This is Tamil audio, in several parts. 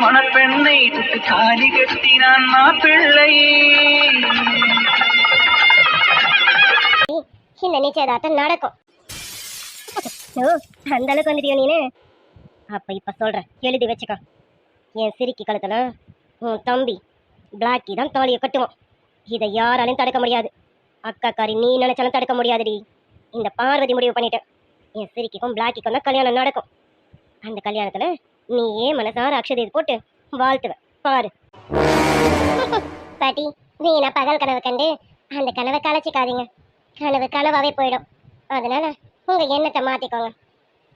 மணப்பெண்ணை சுட்டு தாலி கட்டினான் மாப்பிள்ளை. இந்த நிச்சயதார்த்தம் நடக்கும். அந்த அளவுக்கு வந்துட்டியோ நீனு? அப்ப இப்ப சொல்றேன், எழுதி வச்சுக்க. என் சிரிக்கி கழுத்துல உன் தம்பி பிளாக்கி தான் தாலியை கட்டுவான். இதை யாராலையும் தடுக்க முடியாது. அக்காக்காரி நீ நினைச்சாலும் தடுக்க முடியாதுடி. இந்த பார்வதி முடிவு பண்ணிட்டேன். என் சிரிக்கிக்கும் பிளாக்கிக்கும் தான் கல்யாணம் நடக்கும். அந்த கல்யாணத்துல நீ ஏன் மனசார அக்ஷதை போட்டு வாழ்த்துவ பாரு. பாட்டி, வீணா பகல் கனவு கண்டு அந்த கனவை கலைச்சிக்காதீங்க. கனவு கனவாவே போயிடும். அதனால உங்க எண்ணத்தை மாத்திக்கோங்க.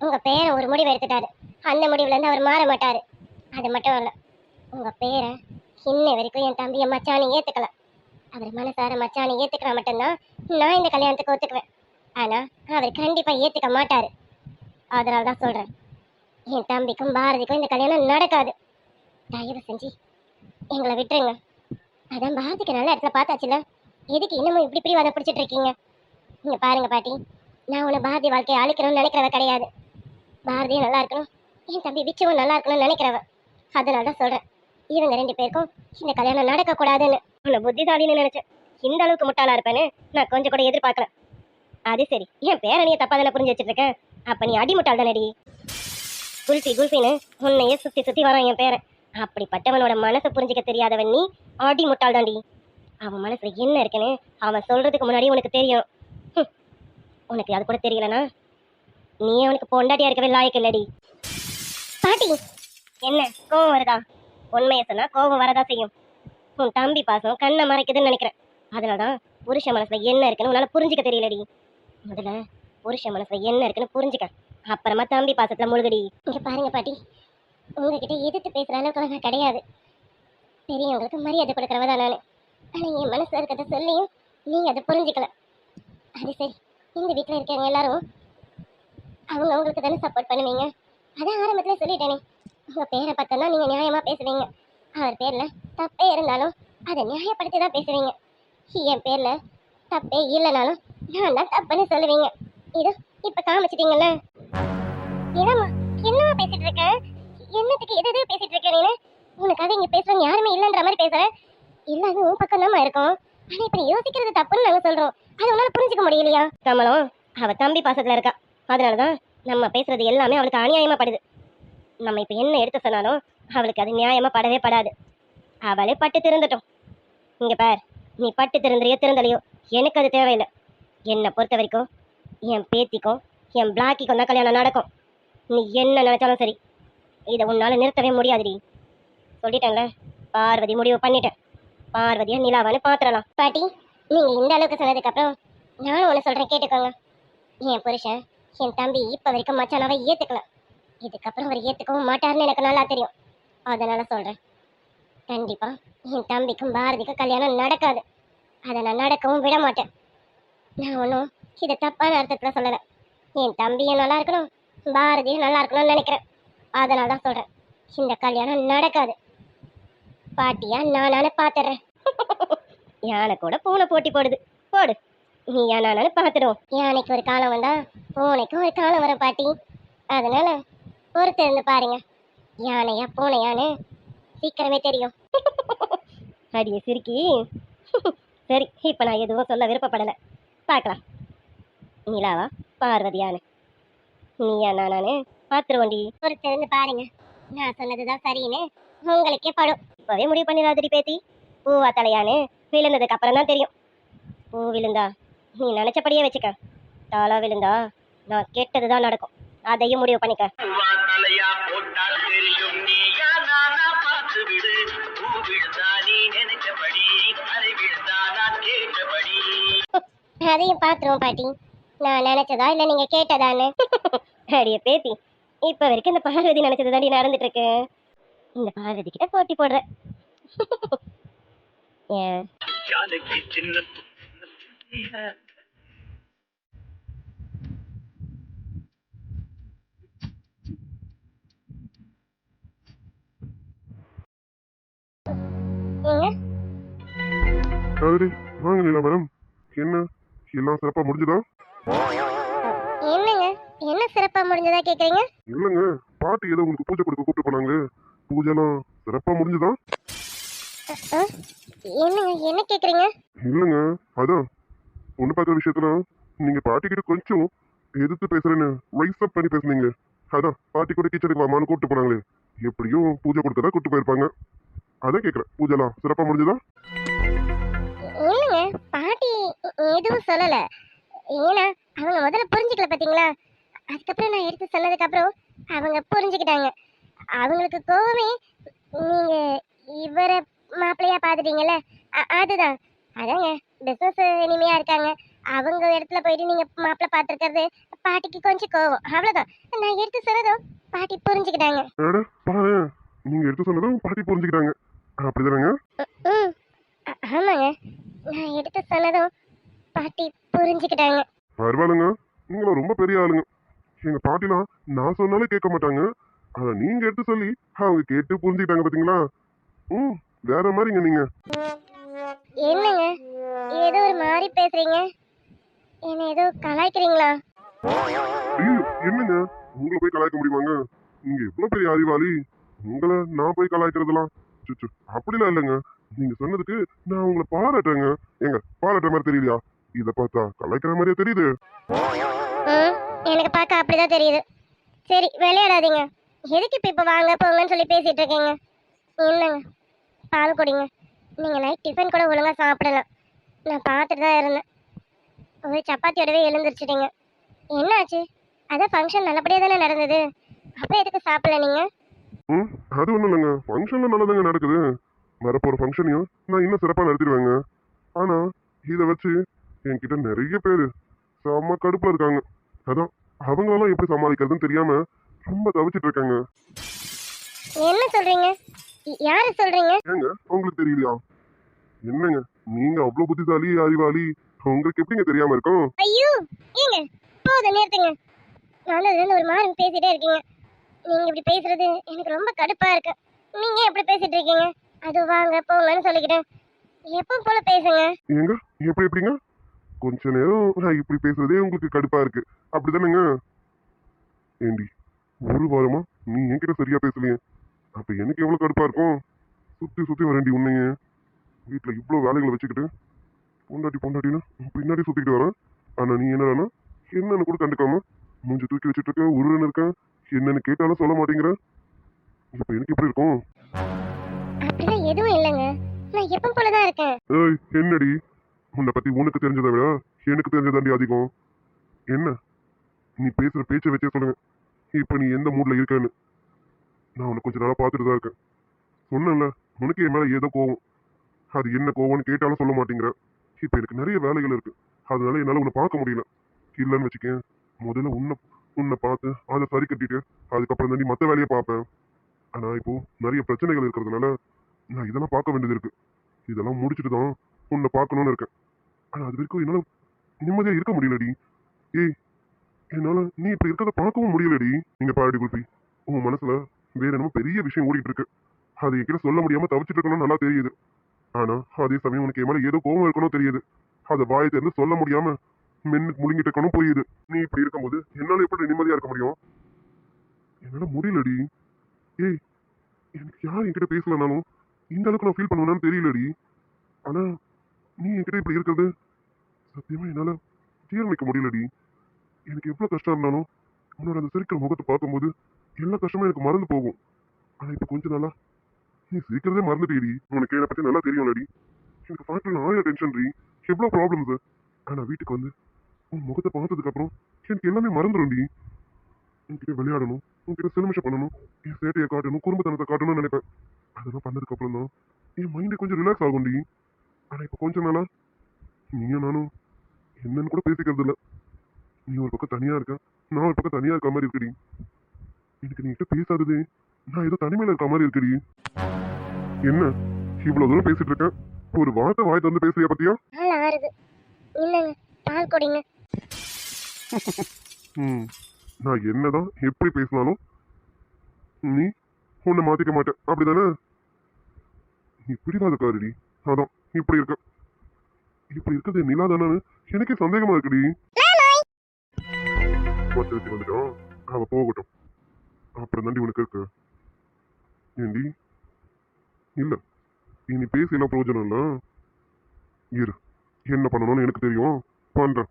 உங்க பேரை ஒரு முடிவு எடுத்துட்டாரு. அந்த முடிவுல இருந்து அவர் மாற மாட்டாரு. அது மட்டும் இல்ல, உங்க பேரை இன்ன வரைக்கும் என் தம்பியை மச்சானி ஏத்துக்கல. அவர் மனசார மச்சானி ஏத்துக்கிற மட்டும்தான் நான் இந்த கல்யாணத்துக்கு ஒத்துக்குவேன். ஆனா அவர் கண்டிப்பா ஏத்துக்க மாட்டாரு. அதனாலதான் சொல்றேன், என் தம்பிக்கும் பாரதிக்கும் இந்த கல்யாணம் நடக்காது. தயவு செஞ்சு எங்களை விட்டுருங்க. அதான் பாரதிக்கு நல்ல இடத்துல பார்த்தாச்சுல, எதுக்கு இன்னமும் இப்படி இப்படி வதை பிடிச்சிட்டு இருக்கீங்க? இங்க பாருங்க பாட்டி, நான் உன்னை பாரதி வாழ்க்கையை அழிக்கணும்னு நினைக்கிறவ கிடையாது. பாரதியும் நல்லா இருக்கணும், என் தம்பி விச்சுவும் நல்லா இருக்கணும்னு நினைக்கிறவ. அதனாலதான் சொல்றேன், இவங்க 2 பேருக்கும் இந்த கல்யாணம் நடக்க கூடாதுன்னு. உன்னை புத்திசாலின்னு நினைச்சேன். இந்த அளவுக்கு முட்டாளா இருப்பேன்னு நான் கொஞ்சம் கூட எதிர்பார்க்கல. அது சரி, என் பேரணியை தப்பா தானே புரிஞ்சு வச்சுட்டு இருக்கேன். அப்ப நீ அடிமுட்டாள் தானடி. குல்ஃபி குல்ஃபின்னு உன்னையே சுத்தி சுத்தி வரான் என் பேரன். அப்படிப்பட்டவனோட மனசை புரிஞ்சிக்க தெரியாதவன் நீ அடி முட்டாள் தாண்டி. அவன் மனசுல என்ன இருக்குன்னு அவன் சொல்றதுக்கு முன்னாடி உனக்கு தெரியும். உனக்கு அது கூட தெரியலனா நீ அவனுக்கு பொண்டாட்டியா இருக்கவே லாயக்கு இல்லடி. பாட்டி, என்ன கோவம் வருதா? உண்மையை சொன்னா கோவம் வரதா செய்யும். உன் தம்பி பாசம் கண்ணை மறைக்குதுன்னு நினைக்கிறேன். அதனாலதான் புருஷ மனசுல என்ன இருக்குன்னு உன்னால புரிஞ்சிக்க தெரியலடி. முதல்ல புருஷ மனசுல என்ன இருக்குன்னு புரிஞ்சுக்க, அப்புறமா தம்பி பாசத்துல முழுகடி. இங்க பாருங்க பாட்டி, உங்ககிட்ட எதிர்த்து பேசுற அளவுக்கு நான் கிடையாது. பெரியவங்களுக்கு மரியாதை கொடுக்கறவ தான் நானு. ஆனா என் மனசுல இருக்கிறத சொல்லியும் நீங்க அதை புரிஞ்சுக்கல. அது சரி, இந்த வீட்டுல இருக்கவங்க எல்லாரும் அவங்க அவங்களுக்கு தானே சப்போர்ட் பண்ணுவீங்க. அதான் ஆரம்பத்துல சொல்லிட்டேனே, உங்க பேரை பார்த்தோன்னா நீங்க நியாயமா பேசுவீங்க. அவர் பேர்ல தப்பே இருந்தாலும் அதை நியாயப்படுத்தி தான் பேசுவீங்க. என் பேர்ல தப்பே இல்லைனாலும் நான் தான் தப்புன்னு சொல்லுவீங்க. இதோ இப்ப காமிச்சிட்டீங்கல்ல. என்னம்மா என்னமா பேசிட்டு இருக்க? என்னத்துக்கு எது எது பேசிட்டு இருக்க நீனு? உனக்காக இங்க பேசுறவங்க யாருமே இல்லைன்ற மாதிரி பேசுற. இல்லாத உன் பக்கம் தான் இருக்கும். ஆனா இப்ப நீ யோசிக்கிறது தப்புன்னு நாங்க சொல்றோம். அது உன்னால புரிஞ்சுக்க முடியலையா? கமலம் அவ தம்பி பாசத்துல இருக்கா. அதனாலதான் நம்ம பேசுறது எல்லாமே அவளுக்கு அநியாயமா படுது. நம்ம இப்ப என்ன எடுத்து சொன்னாலும் அவளுக்கு அது நியாயமா படவே படாது. அவளே பட்டு திருந்தட்டும். இங்க பார், நீ பட்டு திருந்துறியோ திருந்தலையோ எனக்கு அது தேவையில்லை. என்னை பொறுத்த வரைக்கும் என் பேத்திக்கும் என் பிளாக்கிக்கும் தான் கல்யாணம் நடக்கும். நீ என்ன நினைச்சாலும் சரி, இதை உன்னால நிறுத்தவே முடியாதுடி. சொல்லிட்டேன்ல, பார்வதி முடிவு பண்ணிட்டேன். பார்வதியா நிலாவான்னு பாத்துடலாம். பாட்டி, நீங்க இந்த அளவுக்கு சொன்னதுக்கு அப்புறம் நானும் ஒண்ணு சொல்றேன், கேட்டுக்கோங்க. என் புருஷன் என் தம்பி இப்ப வரைக்கும் மச்சானாவை ஏத்துக்கல. இதுக்கப்புறம் அவர் ஏத்துக்கவும் மாட்டாருன்னு எனக்கு நல்லா தெரியும். அதனால சொல்றேன், கண்டிப்பா என் தம்பிக்கும் பாரதிக்கும் கல்யாணம் நடக்காது. அதை நான் நடக்கவும் விட மாட்டேன். நான் ஒன்றும் இதை தப்பான அர்த்தத்துல சொல்லலை. என் தம்பியும் நல்லா இருக்கணும், பாரதியும் நல்லா இருக்கணும்னு நினைக்கிறேன். அதனால தான் சொல்றேன், இந்த கல்யாணம் நடக்காது. பாட்டியா நானு பாத்துறேன். யானை கூட பூனை போட்டி போடுது, போடு. நீ யானானு பாத்துடுவோம். யானைக்கு ஒரு காலம் வந்தா பூனைக்கு ஒரு காலம் வரும் பாட்டி. அதனால பொறுத்து இருந்து பாருங்க, யானையா பூனையான்னு சீக்கிரமே தெரியும். அடியே சிரிக்கி. சரி, இப்ப நான் எதுவும் சொல்ல விருப்பப்படலை. பார்க்கலாம், நிலாவா பார்வதியானு நீயா நானு பாத்துருவோண்டி. பொறுத்து இருந்து பாருங்க, நான் சொன்னதுதான் சரின்னு உங்களுக்கே படும். இப்பவே முடிவு பண்ணிடாதடி பேத்தி. பூவா தலையானு விழுந்ததுக்கு அப்புறம் தான் தெரியும். பூ விழுந்தா நீ நினைச்சபடியே வச்சுக்க, தாளா விழுந்தா நான் கேட்டதுதான் நடக்கும். அதையும் முடிவு பண்ணிக்க. அதையும் பாத்துருவோம் பாட்டி, நான் நினைச்சதா இல்ல நீங்க கேட்டதான்னு. அடிய பேத்தி, இப்ப வரைக்கும் இந்த பார்வதி நினைச்சதுதான் நடந்துட்டு இருக்கு. இந்த பார்வதி கிட்ட போட்டி போடுற. வாங்க நிலா மேடம், என்ன எல்லாம் சிறப்பா முடிஞ்சதா? என்னங்க என்ன சிறப்பா முடிஞ்சதா கேக்குறீங்க? இல்லங்க, பாட்டி ஏதோ உங்களுக்கு பூஜை கொடுக்க கூப்பிட்டு போனாங்க, பூஜைலாம் சிறப்பா முடிஞ்சுதா? ஆ, என்னங்க என்ன கேக்குறீங்க? இல்லைங்க, அதான் பொண்ணு பார்க்குற விஷயத்துல நீங்க பாட்டி கிட்ட கொஞ்சம் எதிர்த்து பேசுறேன்னு ரைஸ் அப் பண்ணி பேசுனீங்க. அதான் பாட்டி கூட கிச்சனுக்கு வாமான்னு கூப்பிட்டு போனாங்களே, எப்படியும் பூஜை கொடுத்ததா கூப்பிட்டு போயிருப்பாங்க. அதான் கேட்குறேன், பூஜைலாம் சிறப்பா முடிஞ்சுதா? இல்லைங்க, பாட்டி எதுவும் சொல்லல. ஏன்னா அவங்க முதல்ல புரிஞ்சுக்கல பாத்தீங்களா? அதுக்கப்புறம் நான் எடுத்து சொன்னதுக்கு அப்புறம் அவங்க புரிஞ்சுக்கிட்டாங்க. அவங்களுக்கு கோவமே நீங்க இவரை மாப்பிள்ளையா பாத்துட்டீங்கல்ல, அதுதான். அதாங்க பிசினஸ் இனிமையா இருக்காங்க. அவங்க இடத்துல போயிட்டு நீங்க மாப்பிள்ளை பாத்துருக்கிறது பாட்டிக்கு கொஞ்சம் கோவம், அவ்வளவுதான். நான் எடுத்து சொன்னதும் பாட்டி புரிஞ்சுக்கிட்டாங்க. அட பாரு, நீங்க எடுத்து சொன்னதும் பாட்டி புரிஞ்சுக்கிட்டாங்க. அப்படிதானங்க? ம், ஆமாங்க, நான் எடுத்து சொன்னதும் பாட்டி புரிஞ்சுக்கிட்டாங்க. பரவாயில்லைங்க, நீங்களும் ரொம்ப பெரிய ஆளுங்க. எங்க பாட்டிலாம் நான் சொன்னாலே கேட்க மாட்டாங்க. ஆனா நீங்க எடுத்து சொல்லி அவங்க கேட்டு புரிஞ்சுக்கிட்டாங்க பாத்தீங்களா? ம், வேற மாதிரிங்க நீங்க. என்னங்க ஏதோ ஒரு மாதிரி பேசுறீங்க? என்ன ஏதோ கலாய்க்கிறீங்களா? ஐயோ, என்னங்க, உங்களை போய் கலாய்க்க முடியுமாங்க? நீங்க எவ்வளவு பெரிய அறிவாளி, உங்களை நான் போய் கலாய்க்கிறதுலாம் சுச்சு அப்படிலாம் இல்லைங்க. நீங்க சொன்னதுக்கு நான் உங்களை பாராட்டுறேங்க. ஏங்க, பாராட்டுற மாதிரி தெரியலையா? இத பார்த்தா கலாய்க்கிற மாதிரியே தெரியுது. ம், எனக்கு பார்க்க அப்படிதான் தெரியுது. சரி விளையாடாதீங்க. எதுக்கு இப்ப வாங்க போங்கன்னு சொல்லி பேசிட்டு இருக்கீங்க? என்னங்க பால் குடிங்க. நீங்க நைட் டிஃபன் கூட ஒழுங்கா சாப்பிடலாம். நான் பார்த்துட்டு தான் இருந்தேன். ஒரு சப்பாத்தியோடவே எழுந்திரிச்சிட்டீங்க. என்ன ஆச்சு? அதான் ஃபங்க்ஷன் நல்லபடியா தானே நடந்தது. அப்புறம் எதுக்கு சாப்பிடல நீங்க? ம், அது ஒண்ணும் இல்லைங்க, ஃபங்க்ஷன்ல நல்லதாங்க நடக்குது. வரப்போற ஃபங்க்ஷனையும் நான் இன்னும் சிறப்பா நடத்திடுவேங்க. ஆனா இத வச்சு என்கிட்ட நிறைய பேரு செம்ம கடுப்புல இருக்காங்க. அதான் அவங்களெல்லாம் எப்படி சமாளிக்கிறதுன்னு தெரியாம ரொம்ப தவிச்சிட்டு இருக்காங்க. என்ன சொல்றீங்க? யாரு சொல்றீங்க? ஏங்க, உங்களுக்கு தெரியலையா? என்னங்க, நீங்க அவ்வளவு புத்திசாலி அறிவாளி, உங்களுக்கு எப்படிங்க தெரியாம இருக்கும்? ஐயோ, ஏங்க போதும் நிறுத்துங்க. நல்லதுன்னு ஒரு மாதிரி பேசிட்டே இருக்கீங்க. நீங்க இப்படி பேசுறது எனக்கு ரொம்ப கடுப்பா இருக்கு. நீங்க ஏன் இப்படி பேசிட்டு இருக்கீங்க? அது வாங்க போங்கன்னு சொல்லிக்கிட்டேன். எப்போ போல பேசுங்க. ஏங்க, எப்படிங்க? கொஞ்ச நேரம் நான் இப்படி பேசுறதே உங்களுக்கு கடுப்பா இருக்கு, அப்படிதானேங்க? ஏண்டி, ஒரு வாரமா நீ என்கிட்ட சரியா பேசலையே, அப்ப எனக்கு எவ்வளவு கடுப்பா இருக்கும்? சுத்தி சுத்தி வரேன்டி உன்னைய. வீட்டுல இவ்வளவு வேலைகளை வச்சுக்கிட்டு பொண்டாட்டி பொண்டாட்டின்னு பின்னாடி சுத்திக்கிட்டு வரேன். ஆனா நீ என்னடானா என்னன்னு கூட கண்டுக்காம மூஞ்சி தூக்கி வச்சுட்டு இருக்க, உருன்னு இருக்க. என்னன்னு கேட்டாலும் சொல்ல மாட்டேங்கிற. இப்ப எனக்கு எப்படி இருக்கும்? அப்படிலாம் எதுவும் இல்லைங்க. நான் எப்போ போலதான் இருக்கேன். ஏய், என்னடி, உன்னை பத்தி உனக்கு தெரிஞ்சதை விட எனக்கு தெரிஞ்சதாண்டி அதிகம். என்ன, நீ பேசுற பேச்சை வச்சே சொல்லுங்க இப்ப நீ எந்த மூட்ல இருக்கன்னு. நான் உன்னை கொஞ்ச நாளா பார்த்துட்டு தான் இருக்கேன். சொன்னேன்ல, உனக்கு என் மேல ஏதோ கோவம். அது என்ன கோவம்னு கேட்டாலும் சொல்ல மாட்டேங்கிற. இப்ப எனக்கு நிறைய வேலைகள் இருக்கு, அதனால என்னால உன்னை பார்க்க முடியல. இல்லைன்னு வச்சுக்கேன், முதல்ல உன்னை உன்னை பார்த்து அதை சரி கட்டிட்டு அதுக்கப்புறம் தான் நீ மற்ற வேலையை பார்ப்பேன். ஆனா இப்போ நிறைய பிரச்சனைகள் இருக்கிறதுனால நான் இதெல்லாம் பார்க்க வேண்டியது இருக்கு. இதெல்லாம் முடிச்சுட்டு தான் உன்னை பார்க்கணும்னு இருக்கேன். ஆனா அது வரைக்கும் என்னால நிம்மதியா இருக்க முடியலடி. ஏய், என்னால நீ இப்படி இருக்கிறத பார்க்கவும் முடியலடி. நீங்க பாடி குல்பி, உன் மனசுல வேற என்னமோ பெரிய விஷயம் ஓடிட்டு இருக்கு. அது என்கிட்ட சொல்ல முடியாம தவிச்சிட்டு இருக்கணும் நல்லா தெரியுது. ஆனா அதே சமயம் உனக்கு என் மேல ஏதோ கோவம் இருக்கணும் தெரியுது. அதை வாயை திறந்து சொல்ல முடியாம மென்னு முழுங்கிட்டு இருக்கணும் புரியுது. நீ இப்படி இருக்கும்போது என்னால எப்படி நிம்மதியா இருக்க முடியும்? என்னால முடியலடி. ஏய், எனக்கு யார் என்கிட்ட பேசலனாலும் இந்த அளவுக்கு நான் ஃபீல் பண்ணுவேன்னு தெரியலடி. ஆனா நீ என்கிட்ட இப்படி இருக்கிறது சத்தியமா என்னால ஜீரணிக்க முடியலடி. எனக்கு எவ்வளவு கஷ்டம் இருந்தாலும் உன்னோட அந்த சிரிக்கிற முகத்தை பார்க்கும்போது எல்லா கஷ்டமும் எனக்கு மறந்து போகும். ஆனா இப்ப கொஞ்ச நாளா நீ சிரிக்கிறதே மறந்துட்டேடி. உனக்கு என்னை பத்தி நல்லா தெரியும்லடி. எனக்கு ஃபேக்டரியில் 1000 டென்ஷன் ரீ, எவ்வளவு ப்ராப்ளம்ஸ். ஆனா வீட்டுக்கு வந்து உன் முகத்தை பார்த்ததுக்கு அப்புறம் எனக்கு எல்லாமே மறந்துடும்டி. உன்கிட்ட விளையாடணும், உன்கிட்ட சிலுமிஷம் பண்ணணும், என் சேட்டையை காட்டணும், குடும்பத்தனத்தை காட்டணும்னு நினைப்பேன். அதெல்லாம் பண்ணதுக்கு அப்புறம் தான் என் மைண்டு கொஞ்சம் ரிலாக்ஸ் ஆகும்டி. ஆனா இப்ப கொஞ்ச நாளா நீயும் நானும் என்னன்னு கூட பேசிக்கிறது இல்ல. நீ ஒரு பக்கம் தனியா இருக்க, நான் ஒரு பக்கம் தனியா இருக்க மாதிரி இருக்குடி. எனக்கு நீ கிட்ட பேசாதது நான் ஏதோ தனிமையில இருக்க மாதிரி இருக்குடி. என்ன, இவ்வளவு தூரம் பேசிட்டு இருக்கேன், ஒரு வார்த்தை வாய் திறந்து பேசுறியா பத்தியா? பால் ஆறுது. இல்லைங்க, பால் குடிங்க. ம், நான் என்னதான் எப்படி பேசினாலும் நீ உன்னை மாத்திக்க மாட்டேன், அப்படிதானே? நீ பிடிவாதக்காரடி. அதான் இப்படி இருக்க. இப்படி இருக்கிறது நிலா தானு எனக்கே சந்தேகமா இருக்குடி. வந்துட்டான், அவ போகட்டும், அப்புறம் தாண்டி உனக்கு இருக்கு. ஏண்டி இல்ல இனி பேசியெல்லாம் பிரயோஜனம் இல்ல. இரு, என்ன பண்ணணும்னு எனக்கு தெரியும், பண்றேன்.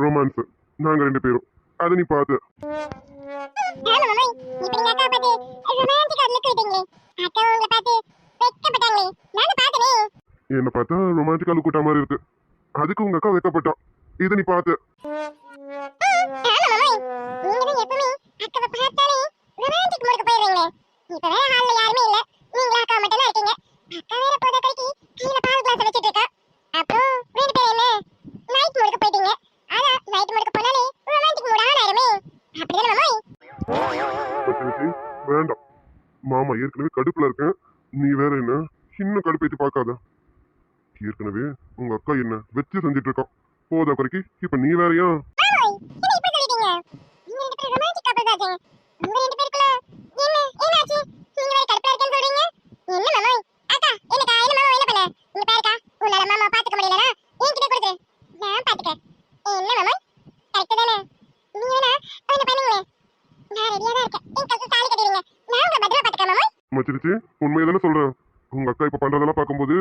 ரொமான்ஸ் நாங்க ரெண்டு பேரும் அதை நீ பார்த்து என்ன பார்த்தா ரொமான்டிக்கா கூட்ட மாதிரி இருக்கு. அதுக்கு உங்க அக்கா வைக்கப்பட்டான். இதை நீ பார்த்து வேண்டாம். மாமா ஏற்கனவே கடுப்புல இருக்கேன். நீ வேற என்ன இன்னும் கடுப்பேத்தி பார்க்காத. ஏற்கனவே உங்க அக்கா என்ன வச்சு செஞ்சுட்டு இருக்கான். போதா குறைக்கு இப்ப நீ வேறையா? மச்சிருச்சு, உண்மையை சொல்றேன். உங்க அக்கா இப்ப பண்றதெல்லாம் பார்க்கும்போது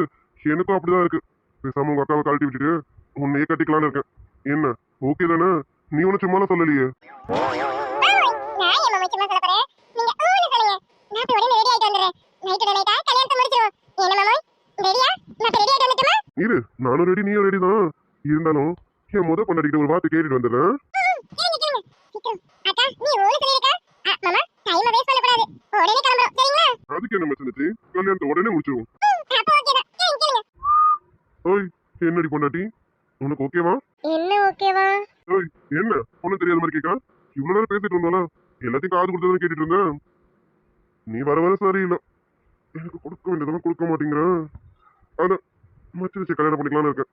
எனக்கும் அப்படிதான் இருக்கு. பேசாம உங்க அக்காவை கழட்டி விட்டுட்டு உன்னையே கட்டிக்கலான்னு இருக்கேன். என்ன ஓகே தானே? நீ ஒன்னும் சும்மா சொல்லலையே. இரு, நானும் ரெடி, நீயும் ரெடி தான். இருந்தாலும் என் முத பொண்டாட்டிக்கிட்ட ஒரு வார்த்தை கேட்டுட்டு வந்துடுறேன். அதுக்கு என்ன மச்சிருச்சு, கல்யாணத்தை உடனே முடிச்சிருவோம். ஓய், என்னடி பொண்டாட்டி, உனக்கு ஓகேவா? என்ன ஓகேவா? ஓய், என்ன ஒண்ணும் தெரியாத மாதிரி கேட்கா? இவ்வளவு நேரம் பேசிட்டு இருந்தாலும் எல்லாத்தையும் காது கொடுத்ததான் கேட்டுட்டு இருந்தேன். நீ வர வர சரியில்லை. எனக்கு கொடுக்க வேண்டியதெல்லாம் கொடுக்க மாட்டேங்கிறேன். அதான் மச்சிருச்சு கல்யாணம் பண்ணிக்கலாம்னு இருக்கேன்.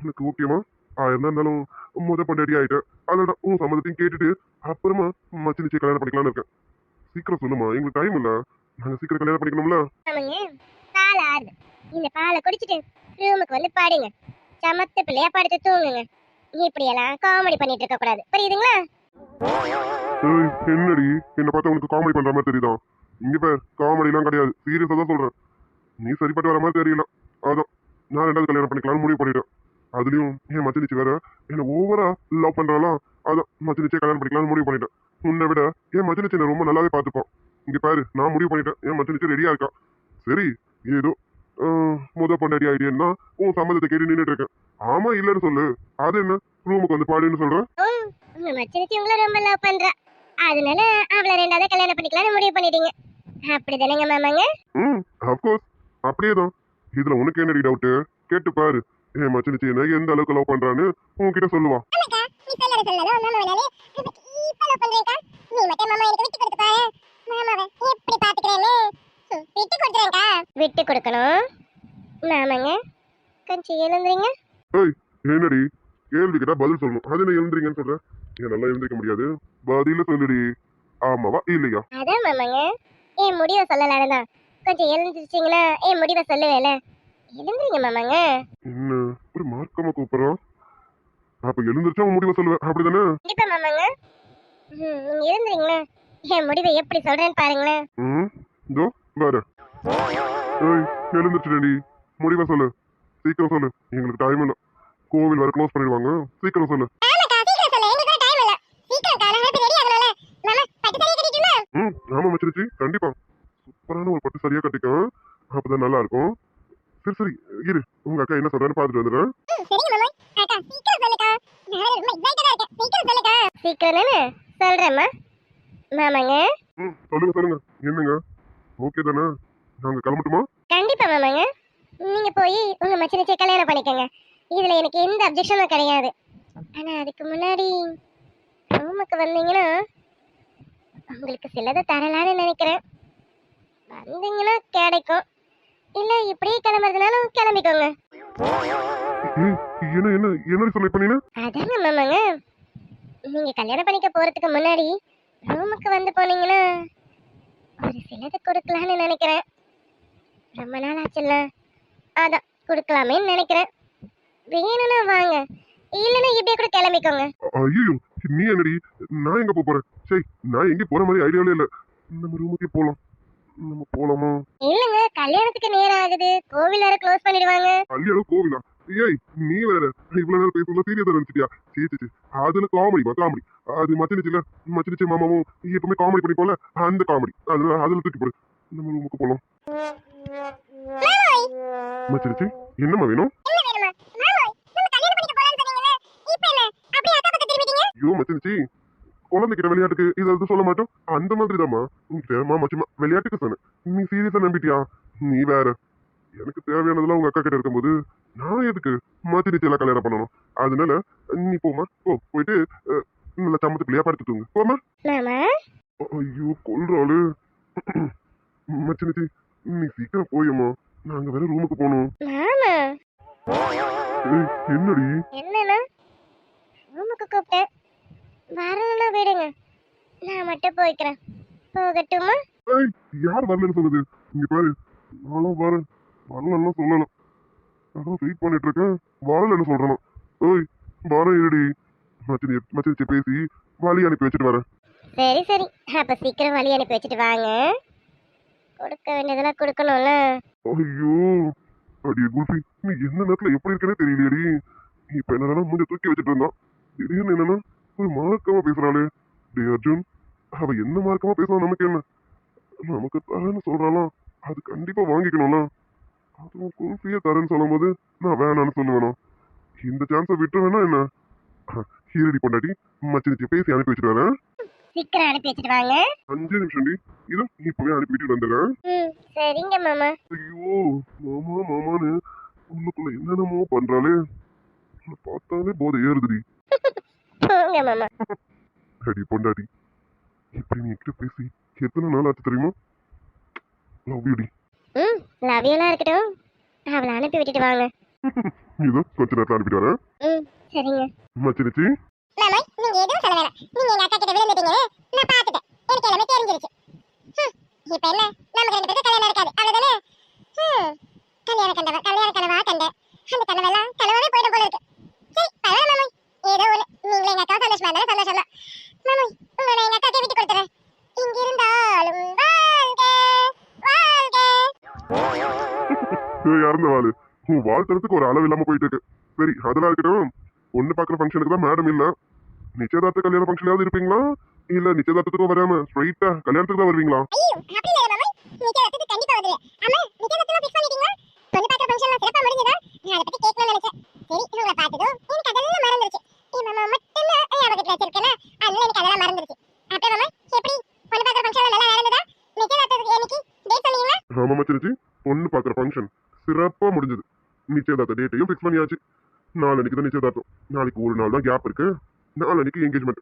உனக்கு ஓகேவா? ஆயிரம் இருந்தாலும் முத பொண்டாட்டி ஆயிட்டேன். அதோட உன் சம்மதத்தையும் கேட்டுட்டு அப்புறமா மச்சிருச்சு கல்யாணம் பண்ணிக்கலாம்னு இருக்கேன். சீக்கிரம் சொல்லுமா, எங்களுக்கு டைம் இல்ல. நாங்க சீக்கிரம் கல்யாணம் பண்ணிக்கணும்ல. ஆமாங்க, பால் ஆறுது. இந்த பாலை குடிச்சிட்டு ரூமுக்கு வந்து பாடுங்க. சமத்து பிள்ளையா படுத்து தூங்குங்க. இப்படியெல்லாம் காமெடி பண்ணிட்டு இருக்க கூடாது, புரியுதுங்களா? ஏய், என்னடி என்ன பார்த்தா உனக்கு காமெடி பண்ற மாதிரி தெரியுதா? இங்க பேர் காமெடி எல்லாம் கிடையாது, சீரியஸா தான் சொல்றேன். நீ சரிப்பட்டு வர மாதிரி தெரியல. அதான் நான் ரெண்டாவது கல்யாணம் பண்ணிக்கலாம்னு முடிவு பண்ணிட்டேன். அதுலயும் என் மச்சினிச்சு வேற என்ன ஓவரா லவ் பண்றாளா? அதான் மச்சினிச்சே கல்யாணம் பண்ணிக்கலாம்னு முடிவு பண்ணிட்டேன். உன்னை விட என் மச்சினிச்சு என்ன ரொம்ப நல்லாவே பார்த்துப்பான். இங்க பாரு, நான் முடிவு பண்ணிட்டேன். என் மச்சினிச்சு ரெடியா இருக்கா. சரி, ஏதோ முத பொண்டாட்டி ஐடியன்னா உன் சம்மதத்தை கேட்டு நின்றுட்டு இருக்கேன். ஆமா இல்லன்னு சொல்லு. அது என்ன ரூமுக்கு வந்து பாடுன்னு சொல்றேன். உங்க மச்சினிச்சு உங்களை ரொம்ப லவ் பண்றா, அதனால அவளை ரெண்டாவது கல்யாணம் பண்ணிக்கலாம்னு முடிவு பண்ணிட்டீங்க. அப்படிதானங்க மாமாங்க? அப்கோர்ஸ் அப்படியேதான். இதுல உனக்கு என்னடி டவுட்? கேட்டு பாரு. என் மச்சினிச்சு என்ன எந்த அளவுக்கு லவ் பண்றான்னு உன்கிட்ட சொல்லுவா. விட்டு கொடுக்கணும் மாமாங்க. கொஞ்சம் எழுந்துறீங்க. ஏய், என்னடி கேள்வி கேட்டா பதில் சொல்லணும். அது என்ன எழுந்துறீங்கன்னு சொல்ற? ஏன் நல்லா எழுந்திருக்க முடியாது? பதில சொல்லுடி. ஆமாவா இல்லையா? அதான் மாமாங்க, என் முடிவை சொல்லலான்னு தான். கொஞ்சம் எழுந்துருச்சிங்கன்னா என் முடிவை சொல்லுவேல. எழுந்துறீங்க மாமாங்க. என்ன ஒரு மார்க்கமா கூப்பிடுறான்? அப்ப எழுந்திருச்சா உன் முடிவை சொல்லுவேன், அப்படிதானே? கண்டிப்பா மாமாங்க. நீங்க எழுந்துறீங்களா? என் முடிவை எப்படி சொல்றேன்னு பாருங்களேன். இதோ வேற. ஏய், எழுந்திருச்சுடி, முடிவை சொல்லு. சீக்கிரம் சொல்லு, எங்களுக்கு டைம் இல்லை. கோவில் வேற க்ளோஸ் பண்ணிடுவாங்க. சீக்கிரம் சொல்லு. ஆமா மச்சிருச்சு, கண்டிப்பா சூப்பரான ஒரு பட்டு சரியா கட்டிக்க. அப்பதான் நல்லா இருக்கும். சரி சரி, இரு, உங்க அக்கா என்ன சொல்றான்னு பாத்துட்டு வந்துடுறேன். சீக்கிரம் சொல்றேம்மா மாமாங்க. சொல்லுங்க சொல்லுங்க, என்னங்க ஓகே தானே? நாங்க கிளம்பட்டுமா? கண்டிப்பா மாமாங்க, நீங்க போய் உங்க மச்சினிச்சை கல்யாணம் பண்ணிக்கங்க. இதுல எனக்கு எந்த அப்ஜெக்ஷனும் கிடையாது. ஆனா அதுக்கு முன்னாடி ரூமுக்கு வந்தீங்கன்னா உங்களுக்கு சிலதை தரலான்னு நினைக்கிறேன். வந்தீங்கன்னா கிடைக்கும், இல்ல இப்படியே கிளம்புறதுனாலும் கிளம்பிக்கோங்க. என்ன என்ன என்ன சொல்ல இப்ப நீ? அதாங்க மாமாங்க, நீங்க கல்யாணம் பண்ணிக்க போறதுக்கு முன்னாடி ரூமுக்கு வந்து போனீங்கன்னா ஒரு சிலதை கொடுக்கலான்னு நினைக்கிறேன். ரொம்ப நாள் ஆச்சுல்ல, அதான் கொடுக்கலாமேன்னு நினைக்கிறேன். வேணும்னா வாங்க, இல்லைன்னா இப்படியே கூட கிளம்பிக்கோங்க. ஐயோ, நீ என்னடி? நான் எங்க போறேன்? சரி, நான் எங்க போற மாதிரி ஐடியாவே இல்ல. நம்ம ரூமுக்கே போலாம். நம்ம போலாமா? இல்லைங்க, கல்யாணத்துக்கு நேரம் ஆகுது, கோவில் வேற க்ளோஸ் பண்ணிடுவாங்க. கல்யாணம் கோவிலா? ஏய், நீ வேற இவ்வளவு நேரம் பேசுறதுல சீரியஸா நினைச்சிட்டியா? சரி, அதுல காமெடி. அது மச்சினிச்சு மாமாவும் எப்பவுமே காமெடி பண்ணிப்போல, அந்த காமெடி. அதுல தூக்கி போடு. நம்ம ரூமுக்கு போலாம். மச்சினிச்சு, என்னம்மா வேணும்? ஐயோ மச்சினிச்சி, குழந்தைகிட்ட விளையாட்டுக்கு இதை சொல்ல மாட்டோம். அந்த மாதிரி தான்மா. மச்சிமா விளையாட்டுக்கு சொன்னேன். நீ சீரியஸா நம்பிட்டியா? நீ வேற. எனக்கு தேவையானதெல்லாம் உங்க அக்கா கிட்ட இருக்கும்போது நான் எதுக்கு மச்சினிச்சி எல்லாம் கல்யாணம் பண்ணணும்? அதனால நீ போமா, போயிட்டு நல்ல சமத்துக்குள்ளேயா படுத்து தூங்கு. போமா. மாமா, ஐயோ கொல்றாளு. மச்சினிச்சி, நீ சீக்கிரம் போயம்மா, நாங்க வேற ரூமுக்கு போகணும். மாமா ஏய், என்னடி? என்னன்னா ரூமுக்கு கூப்பிட்டேன், வரணும்னா விடுங்க, நான் மட்டும் போய்க்கிறேன். போகட்டுமா? ஏய், யார் வரலன்னு சொல்லுது? இங்க பாரு, நானும் வரலன்னு சொல்லலாம். அதான் வெயிட் பண்ணிட்டு இருக்கேன். வரலன்னு சொல்றேன். ஓய், வரேன் இருடி. மச்சினிச்சி பேசி வழி அனுப்பி வச்சுட்டு வரேன். சரி சரி, அப்ப சீக்கிரம் வழி அனுப்பி வச்சுட்டு வாங்க. கொடுக்க வேண்டியதெல்லாம் கொடுக்கணும்ல. ஐயோ, அடியே குல்ஃபி, நீ எந்த நேரத்துல எப்படி இருக்கனே தெரியலையடி. இப்ப என்னன்னா மூஞ்ச தூக்கி வச்சுட்டு இருந்தான். திடீர்னு என்னன்னா ஒரு மார்க்கமா பேசுறாளே. டே அர்ஜுன், அவ என்ன மார்க்கமா பேசுறா? நமக்கு என்ன? நமக்கு தரேன்னு சொல்றாளாம், அது கண்டிப்பா வாங்கிக்கணும்ல. அதுவும் குல்ஃபியே தரேன்னு சொல்லும் போது நான் வேணான்னு சொல்லுவேணும். இந்த சான்ஸை விட்டு வேணா என்ன? ஹீரடி பொண்டாட்டி, மச்சினிச்சி பேசி அனுப்பி வச்சுட்டு வரேன். சீக்கிரம் அனுப்பி வச்சுட்டு வாங்க. 5 நிமிஷம்டி. இதோ இப்பவே அனுப்பி விட்டுட்டு வந்துடுறேன். சரிங்க மாமா. ஐயோ, மாமான்னு உள்ளுக்குள்ள என்னென்னமோ பண்றாளே. பார்த்தாலே போதை ஏறுதுடி. போங்க மாமா. அடி பொண்டாட்டி, இப்படி நீ என்கிட்ட பேசி எத்தனை நாள் ஆச்சு தெரியுமா? லவ் யூடி. லவ் யூலாம் இருக்கட்டும், அவளை அனுப்பி விட்டுட்டு வாங்க. இதோ கொஞ்ச நேரத்தில் அனுப்பிட்டு வரேன். சரிங்க. மச்சினிச்சி, மாமா, நீங்க எதுவும் சொல்ல வேணாம். நீங்க எங்க அக்கா கிட்ட விழுந்துட்டீங்க, நான் பார்த்துட்டேன். எனக்கு எல்லாமே தெரிஞ்சிருச்சு. இப்போ என்ன, நமக்கு 2 பேருக்கு கல்யாணம் இருக்காது, அவ்வளவுதானே? கல்யாண கனவா கண்டேன். அந்த கனவெல்லாம் கனவாவே போயிடும் போல இருக்கு. சரி, பரவாயில்ல மாமா, ஏதோ ஒண்ணு. நீங்களே எங்க அக்கா சந்தோஷமா இருந்தாலும் சந்தோஷம் தான். மாமா, உங்களை நான் எங்க அக்காக்கே விட்டு கொடுத்துறேன். இங்கிருந்தாலும் யாருந்த வாழு? உன் வாழ்த்துறதுக்கு ஒரு அளவு இல்லாம போயிட்டு இருக்கு. சரி, அதெல்லாம் இருக்கட்டும். பொண்ணு பாக்குற ஃபங்க்ஷனுக்கு தான் மேடம் இல்ல. நிச்சயதார்த்த கல்யாண ஃபங்க்ஷன்லயாவது இருப்பீங்களா? இல்ல நிச்சயதார்த்தத்துக்கும் வராம ஸ்ட்ரைட்டா கல்யாணத்துக்கு தான் வருவீங்களா? ஐயோ, அப்படி இல்ல மாமா, நிச்சயதார்த்தத்துக்கு கண்டிப்பா வருவேன். அம்மா, நிச்சயதார்த்தம் ஃபிக்ஸ் பண்ணிட்டீங்களா? பொண்ணு பாக்குற ஃபங்க்ஷன்லாம் சிறப்பா முடிஞ்சதா? நான் அதை பத்தி கேட்கணும்னு நினைச்சேன். சரி, உங்களை பார்த்ததும் எனக்கு அதெல்லாம் மறந்துருச்சு. மாமா மட்டும் தான் ஞாபகத்துல வச்சிருக்கேன், அதனால எனக்கு அதெல்லாம் மறந்துருச்சு. அப்ப மாமா, எப்படி பொண்ணு பாக்குற ஃபங்க்ஷன் நல்லா நடந்ததா? நிச்சயதார்த்தத்துக்கு என்னைக்கு டேட் சொன்னீங்களா? ஆமா மச்சினிச்சி, பொண்ணு பாக்குற ஃபங்க்ஷன் சிறப்பா முடிஞ்சது. நிச்சயதார்த்த டேட்டையும் ஃபிக்ஸ் பண்ணியாச்சு. நாளைக்கு தான் நிச்சயதார்த்தம். நாளைக்கு ஒரு நாள் தான் கேப் இருக்கு. நாளைக்கு என்கேஜ்மெண்ட்.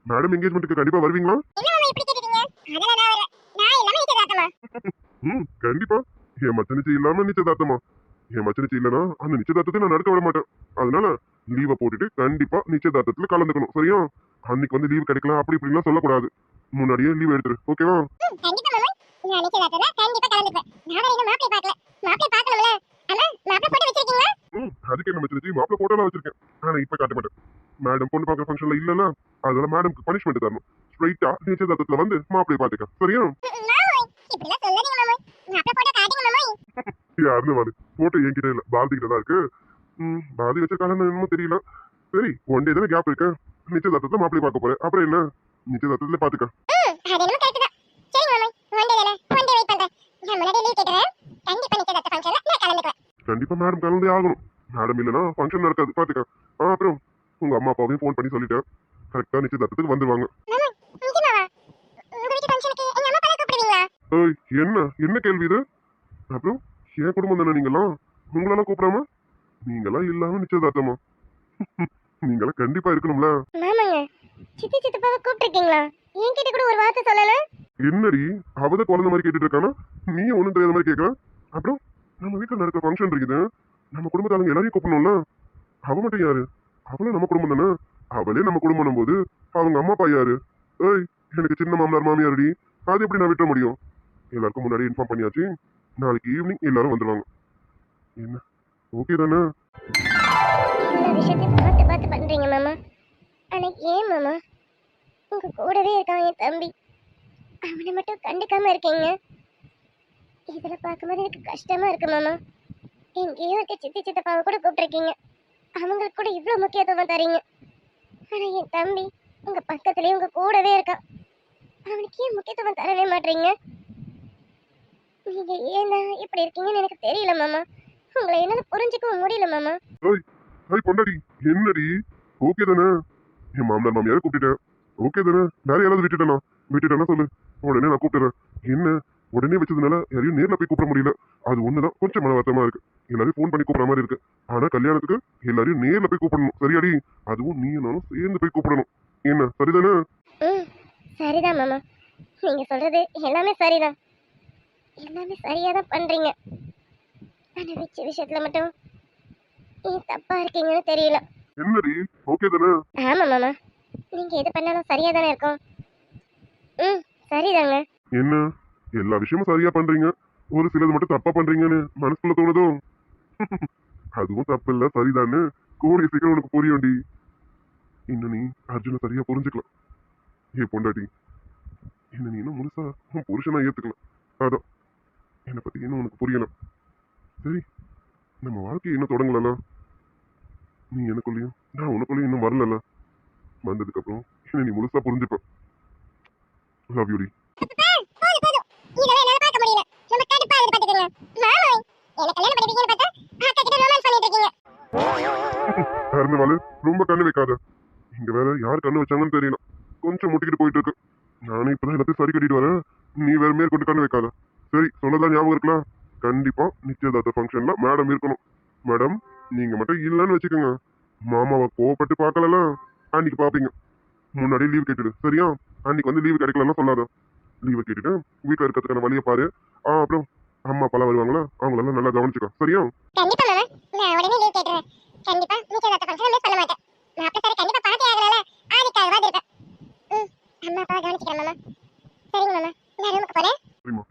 மேடம் என்கேஜ்மெண்ட்டுக்கு கண்டிப்பா வருவீங்களா? என்ன மாமா இப்படி கேட்டிட்டீங்க? அதெல்லாம் நான் வரல. நான் எல்லாமே நிச்சயதார்த்தமா? கண்டிப்பா. என் மச்சனிச்சி இல்லாம நிச்சயதார்த்தமா? என் மச்சனிச்சி இல்லைன்னா அந்த நிச்சயதார்த்தத்தை நான் நடக்க விட மாட்டேன். அதனால லீவை போட்டுட்டு கண்டிப்பா நிச்சயதார்த்தத்துல கலந்துக்கணும். சரியா? அன்னைக்கு வந்து லீவ் கிடைக்கலாம் அப்படி இப்படிலாம் சொல்லக்கூடாது. முன்னாடியே லீவ் எடுத்துரு. ஓகேவா? கண்டிப்பா மாமா, நான் நிச்சயதார்த்தத்துல கண்டிப்பா கலந்துப்பேன். நான் இன்னும் மாப்பிளை பார்க்கல. மாப்பிளை பார்க்கணும்ல. அம்மா, மாப்பிளை போட்டு வச்சிருக்கீங்களா? அதுக்கு என்ன மச்சனிச்சி, மாப்பிள போட்டோலாம் வச்சிருக்கேன். ஆனா இப்ப காட்ட மாட்டேன். மேடம் பொண்ணு பாக்குற ஃபங்க்ஷன்ல இல்லன்னா அதனால மேடம்க்கு பனிஷ்மெண்ட் தரணும். ஸ்ட்ரைட்டா நிச்சயதார்த்தத்துல வந்து மாப்பிளைய பாத்துக்க. சரியா? மாமா, இப்படிலாம் சொல்லாதீங்க மாமா. மாப்பிளை போட்டோ காட்டுங்க மாமா. யாருன்னு வாரு. போட்டோ என்கிட்ட இல்ல, பாரதி கிட்ட தான் இருக்கு. பாரதி வச்சிருக்காங்கன்னு என்னமோ தெரியல. சரி, ஒன் டே தானே கேப் இருக்கு. நிச்சயதார்த்தத்துல மாப்பிளைய பார்க்க போறேன். அப்புறம் என்ன, நிச்சயதார்த்தத்துல பாத்துக்க. அது என்னமோ கரெக்ட் தான். சரி மாமா, ஒன் டே தானே, ஒன் டே வெயிட் பண்றேன். நான் முன்னாடி லீவ் கேக்குறேன். கண்டிப்பா நிச்சயதார்த்த ஃபங்க்ஷன்ல நான் கலந்துக்குவேன். கண்டிப்பா மேடம் கலந்தே ஆகணும். மேடம் இல்லைன்னா ஃபங்க்ஷன் நடக்காது, பாத்துக்க. அப்புறம் உங்க அம்மா அப்பாவையும் ஃபோன் பண்ணி சொல்லிட்டேன். கரெக்டா நிச்சயதார்த்தத்துக்கு வந்துருவாங்க. மாமா, நிஜமாவா? உங்க வீட்டு ஃபங்க்ஷனுக்கு எங்க அம்மா அப்பா கூப்பிடுவீங்களா? ஏய், என்ன கேள்வி இது? அப்புறம் என் குடும்பம் தானே நீங்களாம், உங்களெல்லாம் கூப்பிடாம? நீங்களாம் இல்லாம நிச்சயதார்த்தமா? நீங்களாம் கண்டிப்பா இருக்கணும்ல. மாமாங்க, சித்தி சித்தப்பாவை கூப்பிட்டுருக்கீங்களா? என்கிட்ட கூட ஒரு வார்த்தை சொல்லல. என்னடி அவத குழந்தை மாதிரி கேட்டுட்டு இருக்கானா? நீ ஒண்ணும் தெரியாத மாதிரி கேட்கற. அப்புறம் நம்ம வீட்டுல நடக்கிற ஃபங்க்ஷன் இருக்குது, நம்ம குடும்பத்தாளுங்க எல்லாரையும் கூப்பிடணும்ல. அவ மட்டும் யாரு? அவளும் நம்ம குடும்பம் தானே. அவளே நம்ம குடும்பம் போது அவங்க அம்மா அப்பா யாரு? ஏய், எனக்கு சின்ன மாமனார் மாமியாருடி. அது எப்படி நான் விட்ட முடியும்? எல்லாருக்கும் முன்னாடி இன்ஃபார்ம் பண்ணியாச்சு. நாளைக்கு ஈவினிங் எல்லாரும் வந்துடுவாங்க. என்ன ஓகே தானே? எல்லா விஷயத்தையும் பார்த்து பார்த்து பண்றீங்க மாமா. ஆனா ஏன் மாமா உங்க கூடவே இருக்கான் என் தம்பி, அவனை மட்டும் கண்டுக்காம இருக்கீங்க? இதுல பார்க்கும்போது எனக்கு கஷ்டமா இருக்கு மாமா. எங்கேயோ இருக்க சித்தி சித்தப்பாவை கூட கூப்பிட்டுருக்கீங்க, அவங்களுக்கு கூட இவ்வளோ முக்கியத்துவம் தரீங்க. ஆனா என் தம்பி உங்க பக்கத்துலயே உங்க கூடவே இருக்கான், அவனுக்கு ஏன் முக்கியத்துவம் தரவே மாட்டீங்க? நீங்க ஏன்னா இப்படி இருக்கீங்கன்னு எனக்கு தெரியல மாமா. உங்களை என்னால புரிஞ்சுக்கவும் முடியல மாமா. ஏய் ஏய் பொண்டாடி, என்னடி ஓகே தானே? என் மாமனார் மாமியாரை கூப்பிட்டுட்டேன். ஓகே தானே? வேற யாராவது விட்டுட்டேன்னா சொல்லு, உடனே நான் கூப்பிட்டுறேன். என்ன உடனே வச்சதுனால யாரையும் நேர்ல போய் கூப்பிட முடியல, அது ஒண்ணுதான் கொஞ்சம் மன வருத்தமா இருக்கு. எல்லாரையும் ஃபோன் பண்ணி கூப்பிடுற மாதிரி இருக்கு. ஆனா கல்யாணத்துக்கு எல்லாரையும் நேர்ல போய் கூப்பிடணும், சரியாடி? அதுவும் நீ நானும் சேர்ந்து போய் கூப்பிடணும். என்ன சரிதானே? ம், சரிதான் மாமா. நீங்க சொல்றது எல்லாமே சரிதான், எல்லாமே சரியா தான் பண்றீங்க. ஆனா வச்ச விஷயத்துல மட்டும் ஏன் தப்பா இருக்கீங்கன்னு தெரியல. என்னடி ஓகே தானே? ஆமா மாமா, நீங்க எது பண்ணாலும் சரியா தானே இருக்கும். ம், சரிதாங்க. என்ன எல்லா விஷயமும் சரியா பண்றீங்க, ஒரு சிலது மட்டும் தப்பா பண்றீங்கன்னு மனசுக்குள்ள தோணுதோ? அதுவும் தப்பு இல்ல, சரிதானே? கூடிய சீக்கிரம் உனக்கு புரியும்டி. இன்னும் நீ அர்ஜுனை சரியா புரிஞ்சுக்கலாம். ஏ பொண்டாட்டி, என்ன நீ இன்னும் முழுசா உன் புருஷனா ஏத்துக்கலாம். அதான் என்னை பத்தி இன்னும் உனக்கு புரியல. சரி, நம்ம வாழ்க்கையை இன்னும் தொடங்கலல. நீ எனக்குள்ளேயும் நான் உனக்குள்ளேயும் இன்னும் வரலல. வந்ததுக்கு அப்புறம் என்ன நீ முழுசா புரிஞ்சுப்ப. லவ் யூடி. இறந்தவாளு ரொம்ப கண்ணு வைக்காத. இங்க வேற யார் கண்ணு வச்சாங்கன்னு தெரியல, கொஞ்சம் முட்டிக்கிட்டு போயிட்டு இருக்கு. நானும் இப்பதான் எல்லாத்தையும் சரி கட்டிட்டு வரேன், நீ வேற மேற்கொண்டு கண்ணு வைக்காத. சரி, சொன்னதான் ஞாபகம் இருக்கலாம். கண்டிப்பா நிச்சயதார்த்த ஃபங்க்ஷன்ல மேடம் இருக்கணும். மேடம் நீங்க மட்டும் இல்லைன்னு வச்சுக்கோங்க, மாமாவை கோவப்பட்டு பார்க்கல, அன்னைக்கு பாப்பீங்க. முன்னாடி லீவ் கேட்டுடு, சரியா? அன்னைக்கு வந்து லீவு கிடைக்கலன்னா சொல்லாத. லீவை கேட்டுட்டு வீட்டுல இருக்கிறதுக்கான வழியை பாரு. அப்புறம் அம்மா அப்பா வருவாங்களா, அவங்களெல்லாம் நல்லா கவனிச்சுக்கோ, சரியா? கண்டிப்பா மாமா, நான் உடனே லீவ் கேட்டுறேன். கண்டிப்பா நிச்சயதார்த்த ஃபங்க்ஷன் மிஸ் பண்ண மாட்டேன். மாப்பிள்ளை சார் கண்டிப்பா பார்ட்டி ஆகறனால ஆதிக்காகவாது இருப்பேன். ம், அம்மா அப்பா கவனிச்சுக்கிறேன் மாமா. சரிங்க மாமா, நான் ரூமுக்கு போறேன். சரிம்மா,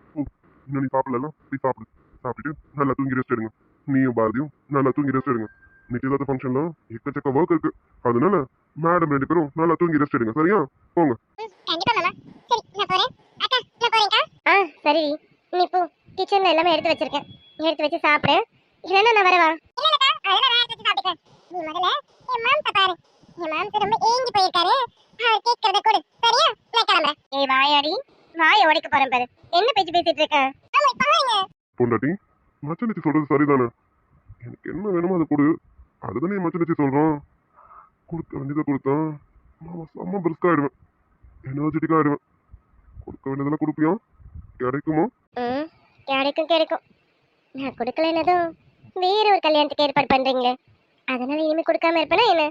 இன்னும் நீ சாப்பிடல, போய் சாப்பிடு. சாப்பிட்டுட்டு நல்லா தூங்கி ரெஸ்ட் எடுங்க. நீயும் பாரதியும் நல்லா தூங்கி ரெஸ்ட் எடுங்க. நிச்சயதார்த்த ஃபங்க்ஷன்ல எக்கச்சக்க ஒர்க் இருக்கு, அதனால மேடம் 2 பேரும் நல்லா தூங்கி ரெஸ்ட் எடுங்க, சரியா? போங்க. கண்டிப்பா மாமா. சரி, நான் போறேன். அக்கா, நான் போறேன்க்கா. சரி, நீ போ. கிச்சன்ல எல்லாமே எடுத்து வச்சிருக்கேன், எடுத்து வச்சு சாப்பிடு. இல்லைன்னா நான் வரவா? இல்லக்கா, அதெல்லாம் நான் எடுத்து வச்சு சாப்பிட்டுக்கிறேன். நீ முதல்ல என் மாம்ச பாரு. என் மாம்ச ரொம்ப ஏங்கி போயிருக்காரு, அவர் கேட்கறத கொடு, சரியா? நான் கிளம்புறேன். ஏய் வாயாடி, வாயை உடைக்க போறேன் பாரு. என்ன பேச்சு பேசிட்டு இருக்க? ஆமா, பாருங்க. பொண்டாட்டி, மச்சனிச்சு சொல்றது சரிதானே? எனக்கு என்ன வேணுமோ அதை கொடு. அதுதானே என் மச்சனிச்சு சொல்றோம். கொடுக்க வேண்டியதை கொடுத்தான் மாமா செம்ம பிரிஸ்கா ஆயிடுவேன், எனர்ஜெட்டிக்கா ஆயிடுவேன். கொடுக்க வேண்டியதெல்லாம் கொடுப்பியா? கிடைக்குமா? ம், கிடைக்கும் கிடைக்கும். நான் கொடுக்கலன்னதும் வேற ஒரு கல்யாணத்துக்கு ஏற்பாடு பண்றீங்களே, அதனால இனிமே கொடுக்காம இருப்பேனா என்ன?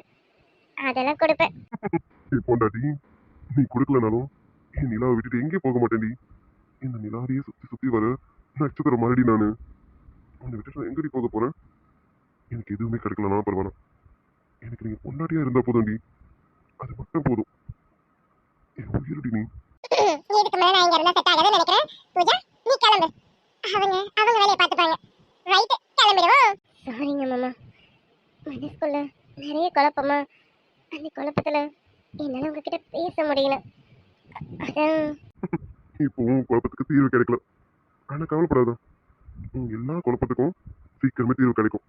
அதெல்லாம் கொடுப்பேன். ஏய் பொண்டாட்டி, நீ கொடுக்கலனாலும் என் நிலாவை விட்டுட்டு எங்கேயும் போக மாட்டேன்டி. இந்த நிலாவையே சுத்தி சுத்தி வர நட்சத்திரம் மறுபடி நானு. உன்னை விட்டுட்டு நான் எங்கடி போக போறேன்? எனக்கு எதுவுமே கிடைக்கலனா பரவாயில்ல, எனக்கு நீங்க பொண்டாட்டியா இருந்தா போதும்டி, அது மட்டும் போதும். என் உயிரடி நீ. இதுக்கு மேல நான் இங்க இருந்தா செட் ஆகாதுன்னு நினைக்கிறேன். பூஜா, நீ கிளம்பு. அவங்க வேலையை பார்த்துப்பாங்க. ரைட், கிளம்பிடுவோம். சாரிங்க மாமா, மனசுக்குள்ள நிறைய குழப்பமா. அந்த குழப்பத்துல என்னால உங்ககிட்ட பேச முடியல. அதான். இப்போ உன் குழப்பத்துக்கு தீர்வு கிடைக்கல, ஆனா கவலைப்படாத, உன் எல்லா குழப்பத்துக்கும் சீக்கிரமே தீர்வு கிடைக்கும்.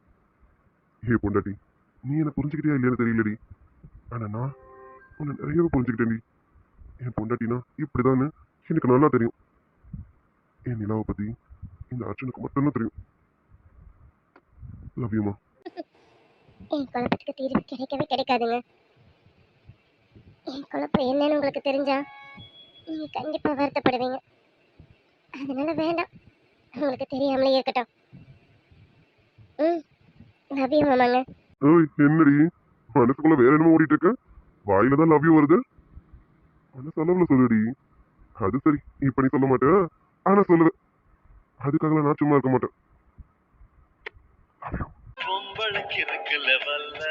ஏ பொண்டாட்டி, நீ என்ன புரிஞ்சுக்கிட்டியா இல்லையான்னு தெரியலடி, ஆனா நான் உன்னை நிறையவே புரிஞ்சுக்கிட்டேன்டி. என் பொண்டாட்டினா இப்படிதான்னு எனக்கு நல்லா தெரியும். என் நிலாவை பத்தி இந்த அர்ஜுனுக்கு மட்டும்தான் தெரியும். லவ் யூமா. என் குழப்பத்துக்கு தீர்வு கிடைக்கவே கிடைக்காதுங்க. என் குழப்பம் என்னன்னு உங்களுக்கு தெரிஞ்சா நீங்க கண்டிப்பா வருத்தப்படுவீங்க. அதனால வேண்டாம், உங்களுக்கு தெரியாமலே இருக்கட்டும். ம், லவ் யூ மாமாங்க. ஏய் என்னடி மனசுக்குள்ள வேற என்னமோ ஓடிட்டு இருக்க? வாயில தான் லவ் யூ வருது, மனசு அளவுல சொல்லுடி. அது சரி, இப்ப நீ சொல்ல மாட்டேன், ஆனா சொல்லுவேன். அதுக்காக நான் சும்மா இருக்க மாட்டேன். Love you. பொம்பளைக்கு இருக்குல வல்ல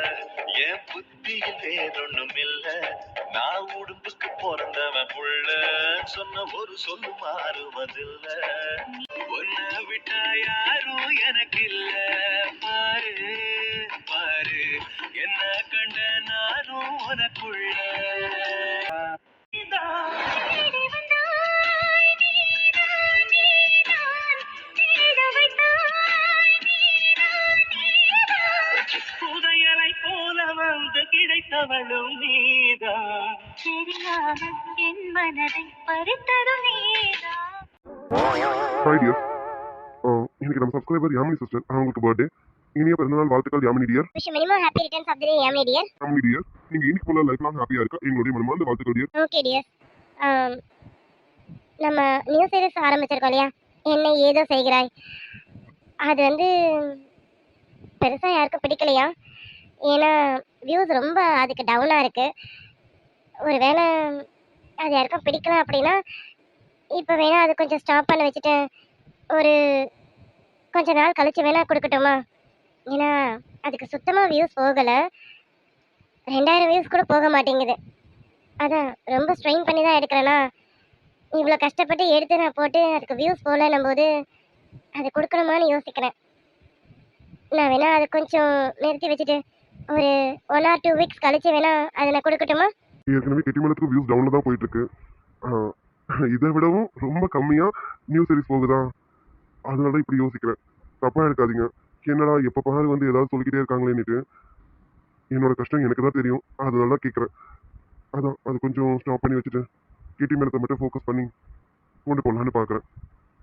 என் புத்தியில் வேறொன்னும் இல்ல, நான் உடும்புக்கு பிறந்தவன் புள்ள, சொன்ன ஒரு சொல்லு மாறுவதில்ல. ஒன்ன விட்டா யாரும் எனக்கு இல்ல, பாரு பாரு என்ன கண்ட நானும் உனக்குள்ள. புதையலை போல வந்து கிடைத்தவளும் நீதான், தெரியாமல் என் மனதை பறித்ததும் நீதான். ஹாய் டியர், இன்னைக்கு நம்ம சப்ஸ்கிரைபர் யாமினி சிஸ்டர் அவங்களுக்கு பர்த்டே. இனிய பிறந்தநாள் வாழ்த்துக்கள் Yamini dear. Wish minimum happy returns of the day Yamini dear. Yamini dear, நீங்க இன்னைக்கு ஃபுல்லா லைஃப் லாங் ஹாப்பியா இருக்க எங்களுடைய மனமார்ந்த வாழ்த்துக்கள் டியர். Okay dear. நம்ம நியூ சீரிஸ் ஆரம்பிச்சிருக்கோம் இல்லையா, என்னை ஏதோ செய்கிறாய். அது வந்து பெருசாக யாருக்கும் பிடிக்கலையா, ஏன்னா வியூஸ் ரொம்ப அதுக்கு டவுனாக இருக்குது. ஒரு வேளை அது யாருக்கும் பிடிக்கலாம் அப்படின்னா இப்போ வேணால் அது கொஞ்சம் ஸ்டாப் பண்ண வச்சுட்டு ஒரு கொஞ்ச நாள் கழிச்சு வேணால் கொடுக்கட்டுமா? ஏன்னா அதுக்கு சுத்தமாக வியூஸ் போகலை, 2000 வியூஸ் கூட போக மாட்டேங்குது. அதான் ரொம்ப ஸ்ட்ரெயின் பண்ணி தான் எடுக்கிறேன்னா, இவ்வளோ கஷ்டப்பட்டு எடுத்து நான் போட்டு அதுக்கு வியூஸ் போகலன்னும் போது அது கொடுக்கணுமான்னு யோசிக்கிறேன். நான் வேணா அதை கொஞ்சம் நிறுத்தி வச்சுட்டு ஒரு 1 or 2 வீக்ஸ் கழிச்சு வேணா அதை நான் கொடுக்கட்டுமா? ஏற்கனவே கெட்டிமேளத்துக்கு வியூஸ் டவுன்ல தான் போயிட்டு இருக்கு. இதை விடவும் ரொம்ப கம்மியா நியூ சீரிஸ் போகுதா, அதனால தான் இப்படி யோசிக்கிறேன். தப்பா எடுக்காதீங்க. என்னடா எப்ப பாரு வந்து ஏதாவது சொல்லிக்கிட்டே இருக்காங்களேன்னுட்டு. என்னோட கஷ்டம் எனக்கு தான் தெரியும், அதனால தான் கேட்குறேன். அதான் அது கொஞ்சம் ஸ்டாப் பண்ணி வச்சுட்டு கெட்டிமேளத்தை மட்டும் ஃபோக்கஸ் பண்ணி கொண்டு போகலான்னு பார்க்குறேன்.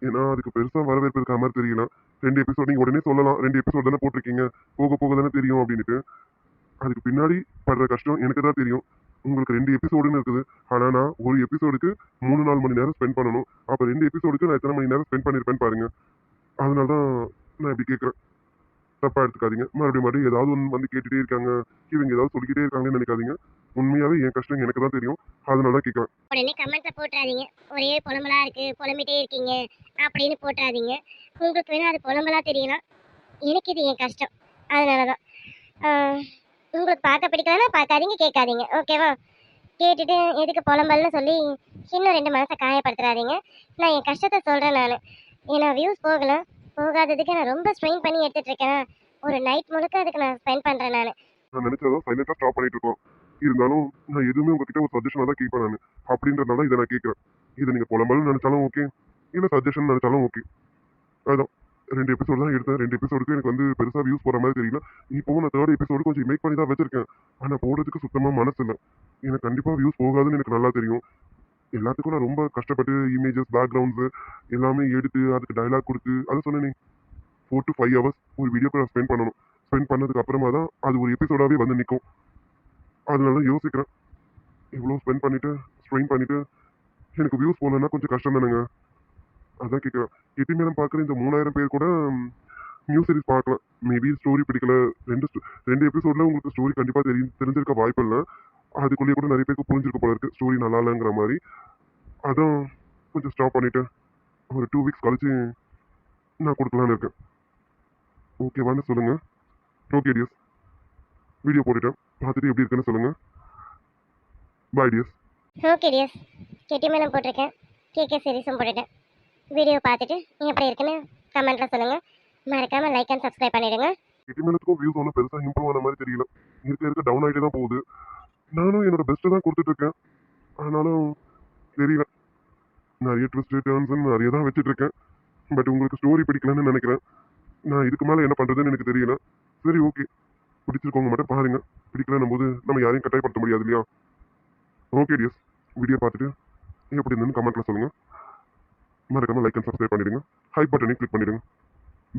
ஏன்னா அதுக்கு பெருசாக வரவேற்பு இருக்க மாதிரி தெரியல. 2 எபிசோட் நீங்கள் உடனே சொல்லலாம், 2 எபிசோட் தானே போட்டிருக்கீங்க, போக போக தானே தெரியும் அப்படின்ட்டு. அதுக்கு பின்னாடி படுற கஷ்டம் எனக்கு தான் தெரியும். உங்களுக்கு 2 எபிசோடுன்னு இருக்குது, ஆனால் நான் ஒரு எபிசோடுக்கு 3-4 மணி நேரம் ஸ்பெண்ட் பண்ணணும். அப்போ 2 எபிசோடுக்கு நான் எத்தனை மணி நேரம் ஸ்பெண்ட் பண்ணியிருப்பேன்னு பாருங்க. அதனால தான் நான் இப்படி கேட்குறேன். தப்பாக எடுத்துக்காதீங்க. மறுபடியும் ஏதாவது ஒன்று வந்து கேட்டுகிட்டே இருக்காங்க, இவங்க ஏதாவது சொல்லிக்கிட்டே இருக்காங்கன்னு நினைக்காதீங்க. உண்மையாகவே என் கஷ்டம் எனக்கு தான் தெரியும், அதனால தான் கேட்குறேன். உடனே கமெண்ட்ஸை போட்டுறாதீங்க, ஒரே புலம்பலா இருக்கு புலம்பிட்டே இருக்கீங்க அப்படின்னு போட்டுறாதீங்க. உங்களுக்கு வேணா அது புலம்பலா தெரியலாம், எனக்கு இது என் கஷ்டம். அதனால தான் உங்களுக்கு பார்க்க பிடிக்கலன்னா பார்க்காதீங்க, கேட்காதீங்க, ஓகேவா? கேட்டுட்டு எதுக்கு புலம்பல்னு சொல்லி இன்னும் 2 மனசை காயப்படுத்துறாதீங்க. நான் என் கஷ்டத்தை சொல்கிறேன். நான் ஏன்னா வியூஸ் போகாததுக்கு நான் ரொம்ப ஸ்ட்ரெயின் பண்ணி எடுத்துகிட்டு இருக்கேன். ஒரு நைட் முழுக்க அதுக்கு நான் ஸ்பெண்ட் பண்ணுறேன். நான் நினைச்சதான் சைலண்டாக ஸ்டாப் பண்ணிட்டு இருக்கோம். இருந்தாலும் நான் எதுவுமே உங்ககிட்ட ஒரு சஜஷனாக தான் கேட்பேன் நான். அப்படின்றதுனால இதை நான் கேட்குறேன். இதை நீங்கள் புலம்பல்னு நினைச்சாலும் ஓகே, இல்லை சஜஷன் நினைச்சாலும் ஓகே. அதான் 2 எபிசோடு தான் எடுத்தேன். 2 எபிசோடுக்கு எனக்கு வந்து பெருசாக வியூஸ் போகிற மாதிரி தெரியல. இப்போவும் நான் 3rd எபிசோடு கொஞ்சம் மேக் பண்ணி தான் வச்சிருக்கேன். ஆனால் போடுறதுக்கு சுத்தமாக மனசு இல்லை. எனக்கு கண்டிப்பாக வியூஸ் போகாதுன்னு எனக்கு நல்லா தெரியும். எல்லாத்துக்கும் நான் ரொம்ப கஷ்டப்பட்டு இமேஜஸ், பேக்ரவுண்ட்ஸு எல்லாமே எடுத்து அதுக்கு டைலாக் கொடுத்து அதை சொன்னேனே 4 to 5 hours ஒரு வீடியோக்கு நான் ஸ்பெண்ட் பண்ணணும். ஸ்பெண்ட் பண்ணதுக்கு அப்புறமா தான் அது ஒரு எபிசோடாகவே வந்து நிற்கும். அதனால தான் யோசிக்கிறேன். இவ்வளோ ஸ்ட்ரெயின் பண்ணிட்டு எனக்கு வியூஸ் போகலன்னா கொஞ்சம் கஷ்டம் தானுங்க. அதான் கேட்குறேன். எட்டிமேளம் பார்க்குற இந்த 3000 பேர் கூட நியூ சீரிஸ் பார்க்கலாம். மேபி ஸ்டோரி பிடிக்கல. 2 எபிசோடில் உங்களுக்கு ஸ்டோரி கண்டிப்பாக தெரிஞ்சிருக்க வாய்ப்பு இல்லை. அதுக்குள்ளேயே கூட நிறைய பேருக்கு புரிஞ்சிருக்க போல இருக்கு ஸ்டோரி நல்லா இல்லைங்கிற மாதிரி. அதான் கொஞ்சம் ஸ்டாப் பண்ணிவிட்டு ஒரு 2 வீக்ஸ் கழிச்சு நான் கொடுக்கலான்னு இருக்கேன். ஓகேவான்னு சொல்லுங்கள். ஓகே டியர்ஸ், வீடியோ போட்டுட்டேன், பார்த்துட்டு எப்படி இருக்குன்னு சொல்லுங்கள். பாய் டியர்ஸ். ஓகே டியர்ஸ், கெட்டி மேலும் போட்டிருக்கேன், கேகே சீரிஸும் போட்டுட்டேன். வீடியோ பார்த்துட்டு எப்படி இருக்குன்னு கமெண்ட்டில் சொல்லுங்கள். மறக்காமல் லைக் அண்ட் சப்ஸ்கிரைப் பண்ணிவிடுங்க. எட்டிமேளத்துக்கும் வியூஸ் ஒன்றும் பெருசாக இம்ப்ரூவ் ஆன மாதிரி தெரியல. இருக்க டவுன் ஆகிட்டே தான் போகுது. நானும் என்னோட பெஸ்ட்டை தான் கொடுத்துட்ருக்கேன். ஆனாலும் தெரியல, நிறைய ட்விஸ்ட் டர்ன்ஸ்ன்னு நிறைய தான் வச்சுட்ருக்கேன். பட் உங்களுக்கு ஸ்டோரி பிடிக்கலன்னு நினைக்கிறேன். நான் இதுக்கு மேலே என்ன பண்ணுறதுன்னு எனக்கு தெரியல. சரி ஓகே, பிடிச்சிருக்கவங்க மட்டும் பாருங்கள். பிடிக்கலன்னும் போது நம்ம யாரையும் கட்டாயப்படுத்த முடியாது இல்லையா? ஓகே டியர்ஸ், வீடியோ பார்த்துட்டு எப்படி இருந்துன்னு கமெண்ட்டில் சொல்லுங்கள். மறக்காமல் லைக் அண்ட் சப்ஸ்கிரைப் பண்ணிவிடுங்க. ஹை பட்டனையும் கிளிக் பண்ணிவிடுங்க.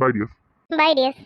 பாய் டியர்ஸ். பாய் டியர்ஸ்.